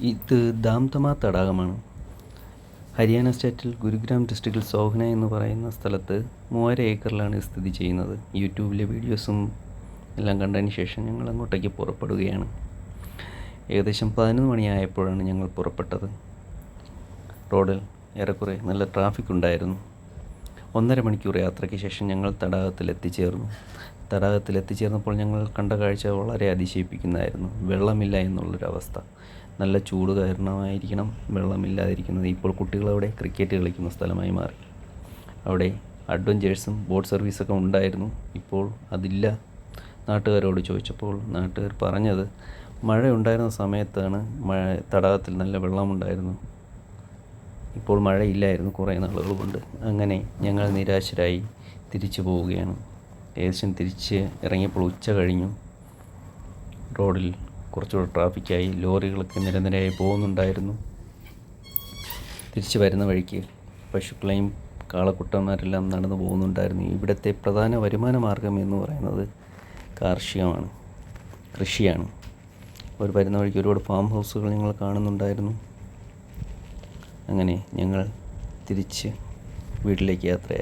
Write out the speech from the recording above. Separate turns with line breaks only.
ഇത് ദാംതമ തടാകമാണ്. ഹരിയാന സ്റ്റേറ്റിൽ ഗുരുഗ്രാം ഡിസ്ട്രിക്റ്റിൽ സോഹ്ന എന്ന് പറയുന്ന സ്ഥലത്ത് 3000 ഏക്കറിലാണ് ഇത് സ്ഥിതി ചെയ്യുന്നത്. യൂട്യൂബിലെ വീഡിയോസും എല്ലാം കണ്ടതിന് ശേഷം ഞങ്ങൾ അങ്ങോട്ടേക്ക് പുറപ്പെടുകയാണ്. ഏകദേശം 11 മണിയായപ്പോഴാണ് ഞങ്ങൾ പുറപ്പെട്ടത്. റോഡിൽ ഏറെക്കുറെ നല്ല ട്രാഫിക് ഉണ്ടായിരുന്നു. 1.5 മണിക്കൂർ യാത്രയ്ക്ക് ശേഷം ഞങ്ങൾ തടാകത്തിലെത്തിച്ചേർന്നപ്പോൾ ഞങ്ങൾ കണ്ട കാഴ്ച വളരെ അതിശയിപ്പിക്കുന്നതായിരുന്നു. വെള്ളമില്ല എന്നുള്ളൊരവസ്ഥ. നല്ല ചൂട് കാരണമായിരിക്കണം വെള്ളമില്ലാതിരിക്കുന്നത്. ഇപ്പോൾ കുട്ടികളവിടെ ക്രിക്കറ്റ് കളിക്കുന്ന സ്ഥലമായി മാറി. അവിടെ അഡ്വഞ്ചേഴ്സും ബോട്ട് സർവീസൊക്കെ ഉണ്ടായിരുന്നു. ഇപ്പോൾ അതില്ല. നാട്ടുകാരോട് ചോദിച്ചപ്പോൾ നാട്ടുകാർ പറഞ്ഞത് മഴ ഉണ്ടായിരുന്ന സമയത്താണ് തടാകത്തിൽ നല്ല വെള്ളമുണ്ടായിരുന്നു. ഇപ്പോൾ മഴയില്ലായിരുന്നു കുറേ നാളുകൾ കൊണ്ട്. അങ്ങനെ ഞങ്ങൾ നിരാശരായി തിരിച്ചു പോവുകയാണ്. ഏകദേശം തിരിച്ച് ഇറങ്ങിയപ്പോൾ ഉച്ച കഴിഞ്ഞു. റോഡിൽ കുറച്ചുകൂടെ ട്രാഫിക്കായി. ലോറികളൊക്കെ നിരനിരയായി പോകുന്നുണ്ടായിരുന്നു. തിരിച്ചു വരുന്ന വഴിക്ക് പശുക്കളെയും കാളക്കുട്ടന്മാരെല്ലാം നടന്നു പോകുന്നുണ്ടായിരുന്നു. ഇവിടുത്തെ പ്രധാന വരുമാന മാർഗം എന്ന് പറയുന്നത് കൃഷിയാണ്. ഒരു വരുന്ന വഴിക്ക് ഒരുപാട് ഫാം ഹൗസുകൾ ഞങ്ങൾ കാണുന്നുണ്ടായിരുന്നു. അങ്ങനെ ഞങ്ങൾ തിരിച്ച് വീട്ടിലേക്ക് യാത്രയായി.